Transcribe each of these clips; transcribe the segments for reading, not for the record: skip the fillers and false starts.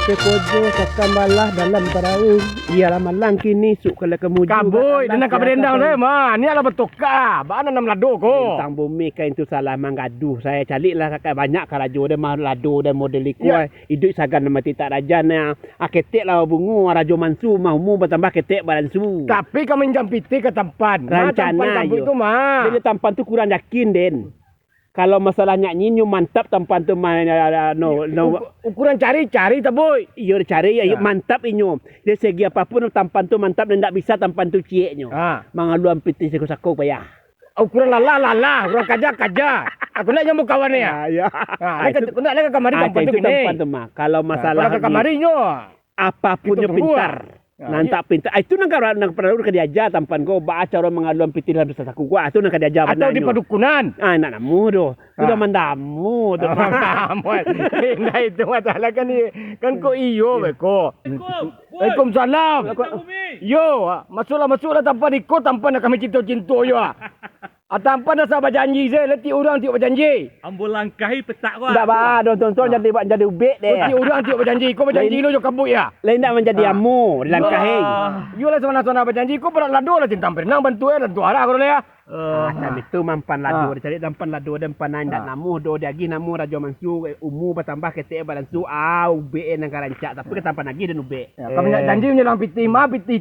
Sampai kojo sakam balah dalam perahu. Ialah malang kini suk kalau kemuju. Kabui, dengan kaberendang saya mah. Ni adalah betul ka. Bana nam lado ko. Tentang bumi kain tu salah manggaduh. Saya carilah kakak banyak karajo dia mah lado dan model iku. Ya. Hidup sagan nama titak raja na. Aketek lah bungu rajo mansu mau mu bertambah ketek balansu. Tapi kami jampiti ke tampan. Rancana Tampan itu mah. Jadi tampan tu kurang yakin Den. Kalau masalah nyanyi mantap tampan tu Ukuran cari tak boy. iyo cari ya mantap inyo. Dari segi apapun tampan tu mantap dan tak bisa tampan tu cieknyo. Mangaluan piti sako payah. Ukuran lala, ukuran kaja. Aku nak jemput kawan ya. Ya. Aku nak lagi kamari tampan tu gini. Tampan tu mah. Kalau masalah ke kamarinya. apapun yang pintar. Nantak pintar. Itu nang pernah diajar tampan ko baca orang mengaluan piti dalam saku gua. Itu nang diajar atau di padukunan. Nak namu do. Sudah mandamu do. Nah itu masalah kan ni. Kan ko iyo beko. Waalaikumsalam. Yo, masuklah tampan ikut tampan nak kami cinta-cinta yo. Tanpa dah sahabat janji saya, letih orang tiup berjanji. Ambo langkahi petak gua. Tak bah, tonton jadi ubek deh. Letih orang tiup berjanji, kau berjanji lu jo kabut ya. Lain nak menjadi amu langkahi. Yo lah sana berjanji, kau berat lado lah cinta berenang bantu bantu arah kau ya. Macam itu mampan lado, cari tampan lado dan panan dan namu do diagi namu rajo mansu umu bertambah ketek balansu ubek nang karancak tapi ketampan lagi dan ubek. Kami nak janji menyelang piti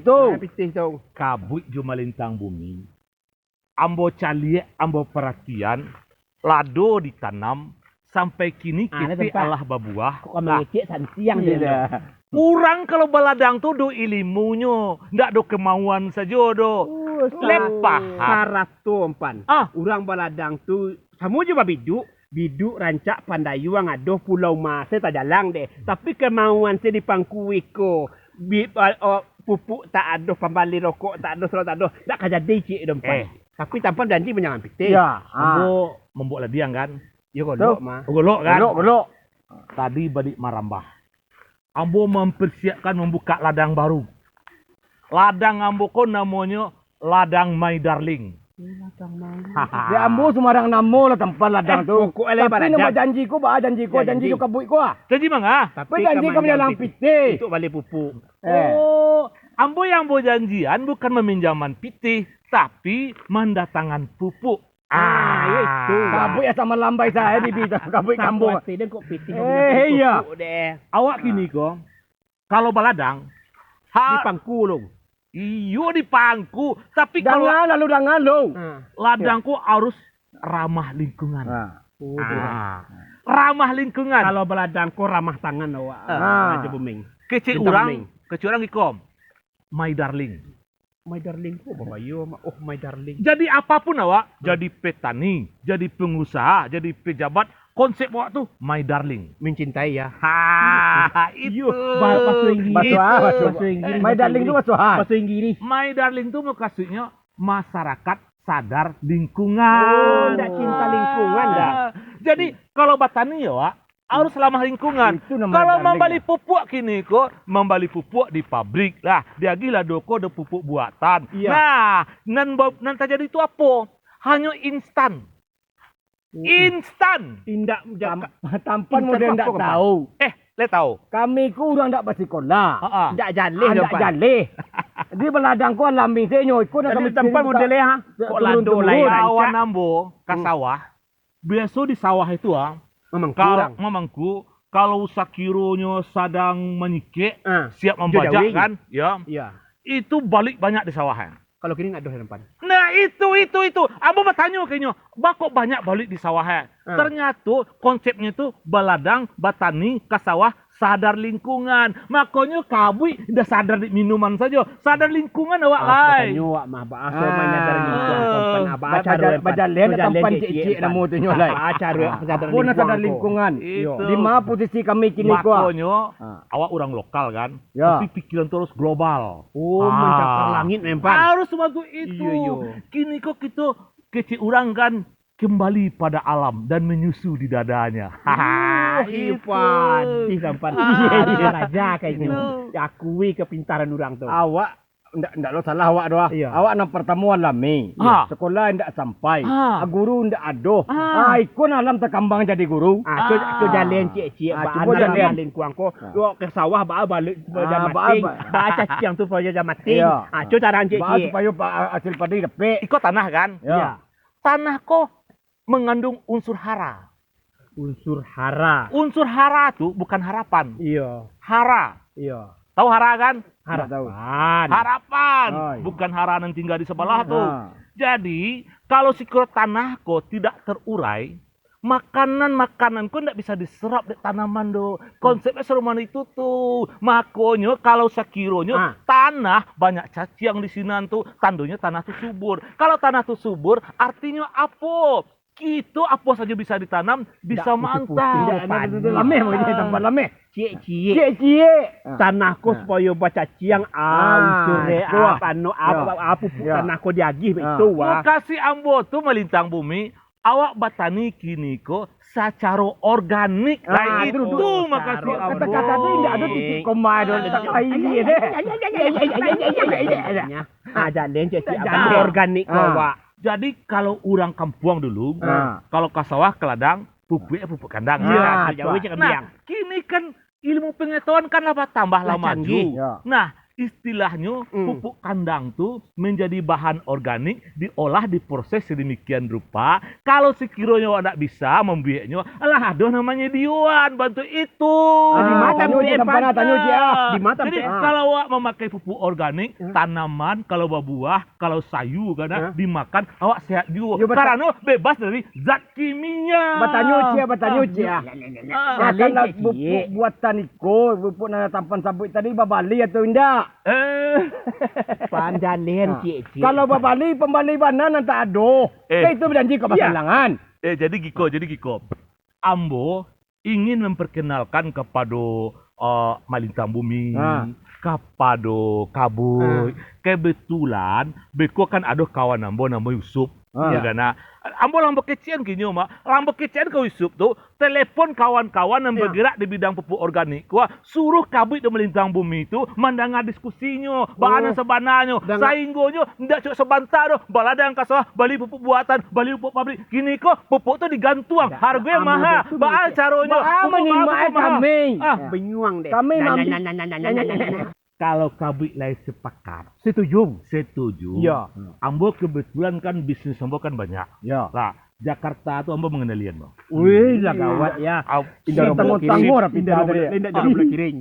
tu. Piti tu. Kabut jumalintang bumi. Ambo caliek, ambo perhatian, lado ditanam sampai kini kita Allah babuah. Kok mengecek siang dia. Kurang kalau baladang tu do ilmunya, ndak do kemauan saja do. Lepah. Syarat tu empan. Urang baladang tu samu juga biduk rancak pandayu ang adoh pulau mas tak jalang deh. Tapi kemauan saya dipangku iko. Pupuk tak adoh pembali rokok tak adoh tak adoh. Tak jadi cik dempan. Tapi tanpa janji menyangan piti. Ya. Ambo membuat ladiang kan. Ya golok mah. Golok kan. Golok. Tadi balik marambah. Ambo mempersiapkan membuka ladang baru. Ladang ambo ko namanya ladang My Darling. Ladang My. Di ambo sumarang namo lah tempat ladang tu. Tapi nama janji ko janji ko kabut ko. Janji mangga. Tapi janji ko menyalang piti. Itu balik pupuk. Oh, ambo yang bo janjian bukan meminjaman piti, tapi mendatangkan pupuk. Itu. Kabut ya sama lambai saya di bidang kabut kampung. Tidak kok piti. Iya. Awak kini ko, kalau baladang, Di pangku long. Iyo di pangku, tapi kalau Dangan lo. ladangku harus ramah lingkungan. Ramah lingkungan. Kalau beladang ko ramah tangan awak. Aja buming. Kecil orang ikom. My Darling. My Darling ko babayo. Oh My Darling. Jadi apapun awak, jadi petani, jadi pengusaha, jadi pejabat, konsep awak tuh My Darling. Mencintai ya. Itu. Bahasa Inggris. Bahasa Inggris. My Darling tu bahasa Inggris. My Darling tuh maksudnya masyarakat sadar lingkungan. Tidak cinta lingkungan dah. Jadi kalau batani ya wak, harus ramah lingkungan. Kalau membeli pupuk kini kok, membeli pupuk di pabrik lah. Dia gila doko ada pupuk buatan. Iya. Nah, nan terjadi itu apa? Hanya instan. Instan. Tindak tampan model ndak tahu. Le tahu. Kami ku orang ndak bersekolah. Ndak jaleh Ndak jaleh. Di beladang ku lambing saya nyoy ku nak kami tempat model ha. Kok lado lain Kawan ambo ke sawah. Biasa di sawah itu memangku kalau sakironya sedang menyikik, siap membajak kan, ya. Itu balik banyak di sawahnya. Kalau kini nggak ada depan. Nah itu. Ambo bertanya kayaknya, kok banyak balik di sawahnya? Ternyata konsepnya itu baladang, batani, ke sawah, sadar lingkungan. Makanya kabui udah sadar di minuman saja. Sadar lingkungan awak lain. Batanya awak mah bahasa sadar lingkungan. Bajalan tampan cik-cik namu tu nyolai. Sadar lingkungan. Di mana posisi kami kini ku? Makanya awak orang lokal kan, tapi pikiran terus global. Mencapai langit memang. Harus waktu itu. Kini kok kita kecil orang kan kembali pada alam dan menyusu di dadanya. Ipan. Di sampan. Raja kayaknya. Diakui kepintaran orang tu. Awak ndak lo salah awak doa. Iya. Awak nang pertemuan lami. Ah. Sekolah ndak sampai. Ah. Guru ndak ado. Ah. Ikon alam terkambang jadi guru. Tu jalan cik-cik cuba jalan. malin kuang ko. Yo ke sawah balik Ah, mating. ba- Cacing tu pada jam mating. Iya. Tu cara Bah cik-cik. supaya hasil padi dapet. Ikut tanah kan? Ya. Tanah kok mengandung unsur hara. Unsur hara. Unsur hara tuh bukan harapan. Iya. Hara. Iya. Tahu hara kan? Harapan. Harapan. Oh, iya. Bukan hara yang tinggal di sebelah tuh. Ah. Jadi, kalau sikro tanah kok tidak terurai, makanan kok tidak bisa diserap di tanaman do. Konsepnya seruman itu tuh. Makonyo kalau sakironyo tanah banyak caciang di sini tuh. Tandonya tanah tuh subur. Kalau tanah tuh subur, artinya apa? Itu apa saja bisa ditanam, bisa mantap. Lameh mau jadi tempat lameh. Cik-cik. Cik-cik. Tanah ko supaya baca ciang unsure kuah. apa pupuk Ya. tanah ko diagih Ah. itu wah. Lokasi ambo tuh melintang bumi. Awak batani kini ko secara organik. Nah itu makasih ambo. Kata-kata ini ndak ada titik koma do tak ini deh. Jalan cik Jalan. organik ko wah. Jadi kalau orang kampung dulu, Ah. kalau ke sawah ke ladang, pupuknya pupuk kandang. Iya, Ya. jauh cik Nah, kini kan ilmu pengetahuan kan apa tambah Lah, lama canggih. maju. Ya. Nah, istilahnya pupuk kandang tuh menjadi bahan organik diolah diproses sedemikian rupa. Kalau sekiranya tidak bisa membiaknya, alah aduh namanya Diwan bantu itu. Di mata tanyo je tampana tanyo je Di mata Jadi kalau awak memakai pupuk organik, tanaman, kalau buah, kalau sayur karena dimakan awak sehat juga. Ya, betul. Karena bebas dari zat kimia. Batanyo cie. Ah, Kalau pupuk buatan iko, pupuk nana tampan sabut tadi babali atau indak? Pandalan cik. Kalau babali pembali banan tak ada. Itu berjanji ke pasangan. Jadi Giko. Ambo ingin memperkenalkan kepada Malintang Bumi, kepada Kabui. Kebetulan, beko kan ada kawan ambo nama Yusuf. Ya kan? Ambo lambo kecian kini mak. Lambo kecian ke Yusuf tuh telepon kawan-kawan yang bergerak di bidang pupuk organik. Wah, suruh Kabui dan Melintang Bumi itu mendengar diskusinya, bahan sebanarnya, sainggonya ndak cuma sebentar doh. Balada yang kasih bali pupuk buatan, bali pupuk pabrik. Gini kok pupuk tuh digantung, harganya mahal. Bahan caronya. Menyimak kami. Benyuang deh. Kami Kalau Kabui lain sepakat, Setuju. Iya. Ambo kebetulan kan bisnis ambo kan banyak. Ya. Lah, Jakarta tuh ambo mengenalian bang. Wih, lah gawat ya. Indah tanggung rapi dari. Tidak jadi boleh kiring.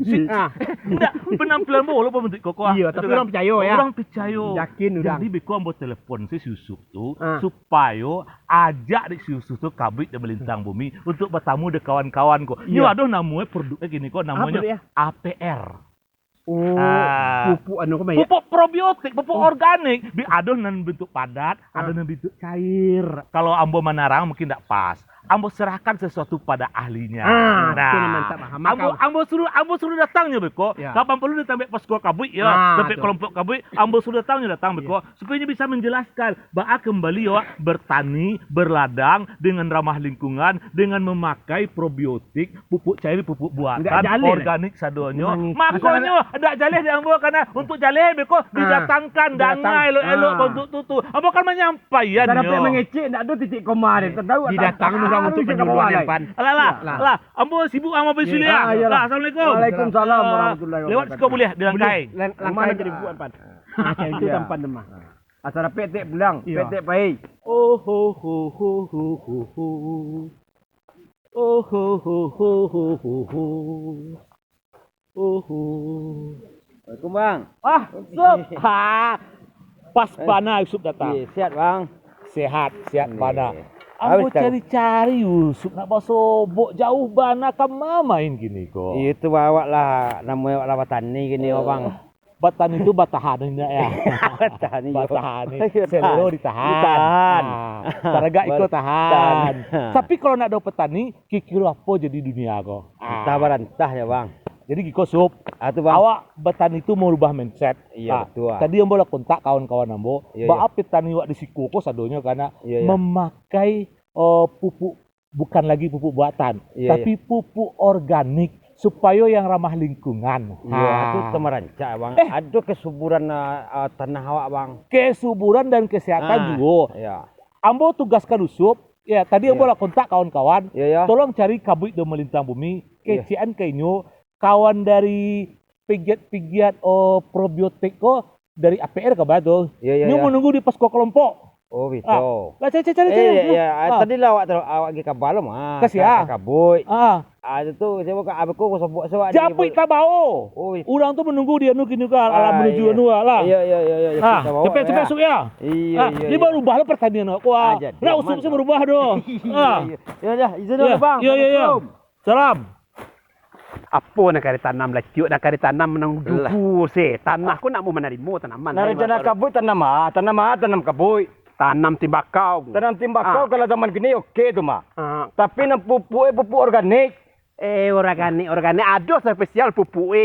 Enggak, penampilan ambo walaupun bentuk koko. Iya, tapi orang percaya ya. Orang percaya. Yakin udah. Jadi beko ambo telepon si Yusuf tuh supaya ajak si Yusuf tuh Kabui dan Melintang Bumi untuk bertamu dengan kawan-kawan kok. Ini aduh namanya produknya gini kok namanya APR. Pupuk anu kemana ya? Pupuk probiotik, pupuk organik. Ada dengan bentuk padat, ada dengan bentuk cair. Kalau ambo menarang mungkin tidak pas. Ambo serahkan sesuatu pada ahlinya. Itu mantap. Ambo suruh datangnya beko. Kapan perlu datang posko Kabui ya, sampai kelompok Kabui, ambo suruh datang beko supaya bisa menjelaskan bahwa kembali ya bertani, berladang dengan ramah lingkungan, dengan memakai probiotik, pupuk cair, pupuk buatan, organik sadonyo. Makanya ada jaleh di ambo karena untuk jaleh beko didatangkan dangai elok-elok untuk tutu. Ambo kan menyampaikan yo. Dapat mengecek ndak ada titik koma dia. Tahu didatang orang untuk penyuluhan pan. Lah, ambo sibuk sama bisnis ya. Lah, assalamualaikum. Waalaikumsalam warahmatullahi Lewat wabarakatuh. sekolah boleh dilangkai. Langkah jadi buat pan. Macam itu tempat demah. Acara petek pulang, petek baik. Oh ho ho ho ho ho ho. Oh ho ho ho ho ho ho. Oh ho. Assalamualaikum bang. Sup. Pas Bana Yusuf datang. Sehat bang. Sehat Bana. Aku cari-cari Yusuf nak bawa sobok jauh Bana ke main gini kok. Itu bawa lah namanya awak batani gini bang. Batan itu batahan enggak ya? Batahan. Selero ditahan. Taraga ikut tahan. Tapi kalau nak ada petani, kikir apa jadi dunia kok? Entah barantah ya bang. Jadi Giko Sup, awak petani itu mau rubah mindset. Iya betul. Tadi ambo lah kontak kawan-kawan ambo, bahwa petani wak di Sikuko sadonya karena memakai pupuk bukan lagi pupuk buatan, tapi pupuk organik supaya yang ramah lingkungan. Ya, itu temerancak bang. Ada kesuburan tanah awak bang. Kesuburan dan kesehatan juga. Ya. Ambo tugaskan usup. Ya, tadi ambo lah kontak kawan-kawan. Ya. Tolong cari kabut do melintang bumi. Kecian kainyo kawan dari pigiat probiotik dari APR ke Bado. Ya. Nyo menunggu di posko kelompok. Oh gitu. Lah cari. Tadi lah awak pergi ke balom Kasih kabut. Ada tu saya buka aku sebut sebab. Japit tabao. Orang tu menunggu dia kini alam menuju lah. Iya. Cepet sup ya. Iya. Ini baru ubah pertandingan aku. Nah, usup saya berubah doh. Ya, izin dulu bang. Iya. Salam. Apa nak kari tanam lah ciuk nak kari tanam menang duku se. Tanah ku nak mau menerima tanaman. Nak rencana kabut tanam kabut. Tanam timbakau. Tanam timbakau kalau zaman gini okey tu mah. Tapi nak pupuk organik. Organik ada spesial pupuk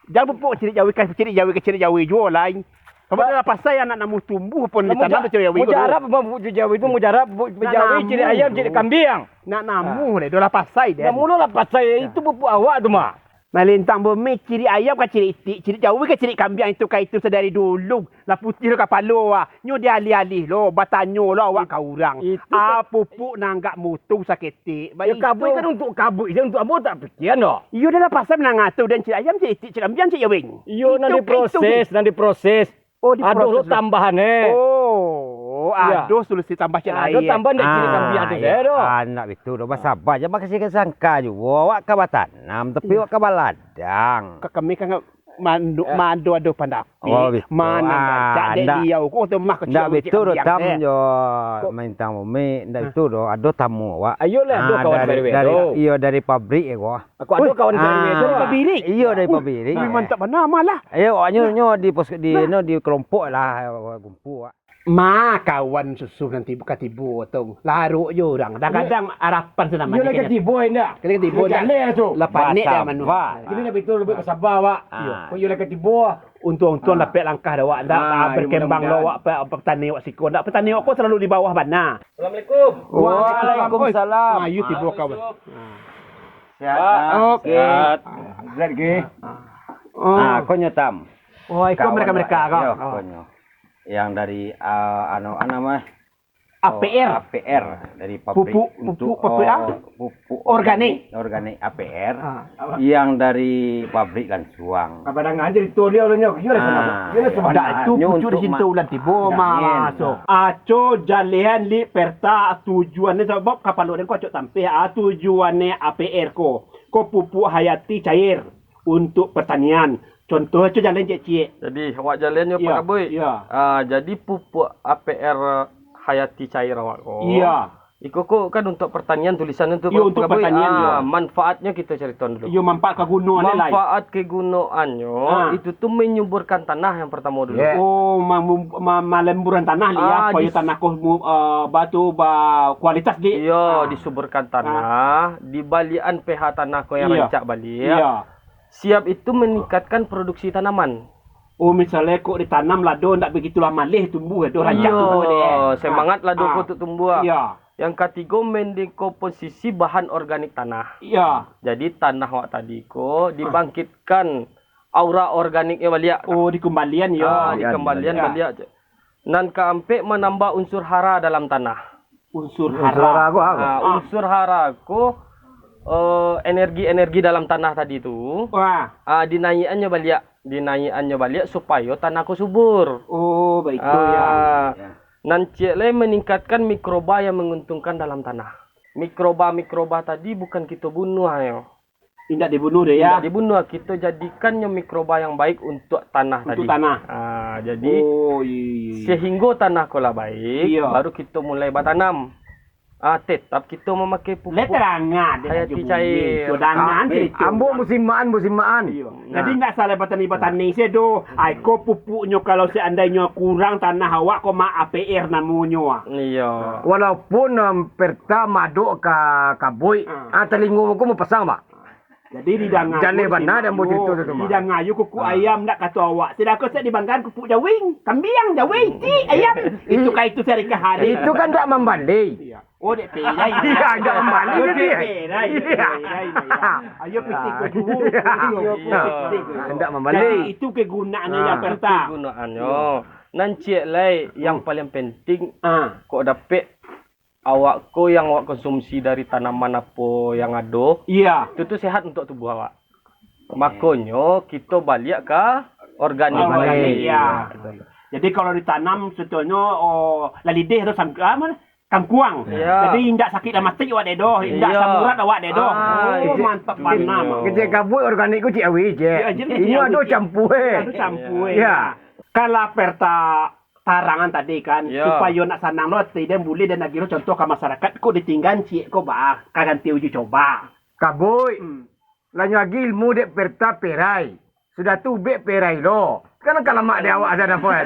Jangan pupuk ciri jawi jual lain. Kamu dah pasal yang nak tumbuh pun di tanam ciri jawi. Mujarab pupuk jawi itu mujarab jawi ciri ayam ciri kambing. Nak namu le dolah pasai dia. Namu lah pasai itu pupuk awak tu mah. Melintang bumi ciri ayam ke ciri itik, ciri jawi ke ciri kambing itu sedari dulu. Lah putih ke palo Nyo dia alih-alih lo, batanyo lo awak kau orang. Pupuk nanggak mutu saketik. Ya kabut kan untuk kabut, dia untuk apa tak fikiran dah. Iyo dah pasal menangatu dan ciri ayam ciri itik, ciri kambing ciri jawi. Iyo nanti proses. Aduh lo tambahan aduh solusi tambah ciri lain. Aduh tambah dah ciri kambing ada saya doh. Anak itu doh sabar je makasih kesangka juga. Awak ke batanam tapi awak ke baladang. Kami kan mandu ado pandapi. Mana cak dia ko tu mah kecil. Ndak betul do tam jo main tamu me ndak betul do ado tamu awak. Ayolah ado kawan dari pabrik gua. Aku ado kawan dari pabrik. Iyo dari pabrik. Mantap mana malah. Ayo nyo di pos di kelompok lah kumpul. Kawan susu nanti buka tibu tong laruk je orang. Kadang-kadang harapan senama ni. Yo lagi tibu indah. Kali tibu dah. Lepas ni dah manu. Ini nak betul lebih sabar awak. Yo yo lagi tibu. Untung lapek langkah dah awak dah berkembang lo awak petani awak sikon. Dak petani awak selalu di bawah bana. Assalamualaikum. Waalaikumsalam. Ayo tibu kawan. Sihat. Sihat. Lagi. Kau nyotam. Kau mereka kau. Yang dari APR dari pabrik pupuk organik APR yang dari pabrik Lansuang. Kadang aja ditoleh olehnya itu pucuk di situ ulan tibo masuk. Aco jalian li perta tujuannya sebab kapal lo ko aco sampai tujuannya APR ko pupuk hayati cair untuk pertanian. Contoh itu jalan cik. Jadi awak jalannya Pak Kabui. Ya. Jadi pupuk APR hayati cair awak ko. Iya. Iko kan untuk pertanian tulisan untuk untuk pertanian. Manfaatnya kita cerita dulu. Yo manfaat kegunaannya lain. Manfaat kegunaannya itu tuh menyuburkan tanah yang pertama dulu. Yeah. Melemburan tanah supaya tanah batu kualitas di. Iya, disuburkan tanah, di balian pH tanah ko yang rancak balik. Iya. Siap itu meningkatkan produksi tanaman. Misalnya kok ditanam lado ndak begitulah malih tumbuh itu rancak tumbuh dia. Semangat lado kok tumbuh. Iya. Yang ketiga mendekomposisi bahan organik tanah. Iya. Jadi tanah awak tadi ko dibangkitkan aura organiknya balik. Dikembalian ya. Dikembalian balik. Nan keempat menambah unsur hara dalam tanah. Unsur hara ko energi-energi dalam tanah tadi itu dinaikannya balik supaya tanahku subur. Baik ya. Nan cile meningkatkan mikroba yang menguntungkan dalam tanah. Mikroba tadi bukan kita bunuh ayo. Tidak dibunuh deh ya. Tidak dibunuh, kita jadikannya mikroba yang baik untuk tanah tadi. Untuk tanah. Jadi sehingga tanah kola baik, baru kita mulai bertanam. Tetap kita memakai pupuk leterangan hayati cair. Sudangan itu. Ambo musimaan. Jadi enggak salah petani sedo. Ko pupuknya kalau seandainya kurang tanah awak ko APR namanya. Iya. Walaupun pertama do ka kabui, telingo ko mo pasang ba. Jadi didangan. Jale benar dan begitu tu mah. Didangan yo kuku ayam ndak kata awak. Sedako saya dibangkan kuku jawing, kambing jawing, ayam. Itu itu sering ke hari. Itu kan tak membanding. Iya. Oh, dek perai. Iya, ada kembali Oh, ke dek dia. perai. Iya. Ayo pitik ke dulu. Hendak Jadi membalik. itu kegunaannya yang pertama. Kegunaannya. Nancik lai yang paling penting Ah, kok dapet awakku yang awak konsumsi dari tanaman apa yang ada iya. itu tuh sehat untuk tubuh awak. Makanya kita balik ke organik. Organik, iya. Jadi kalau ditanam sebetulnya lalideh atau kangkuang. Iya. Jadi indak sakit dan mati awak dedo, indak Iya. samurat awak dedo. Ah, Mantap itu panam. dia. Kerja kabut organik ku cik awi je. Ya, jadi Ini cik ada awi, campur Itu campur. Ya. Kalau perta tarangan tadi kan Ya. supaya nak sanang lo tidak boleh dan lagi contoh ke masyarakat kok ditinggal cik kok bah kaganti uji coba. Kabut. Hmm. Lanyu lagi ilmu dek perta perai. Sudah tu bek perai lo. Kan kalau mak dia awak ada dapat.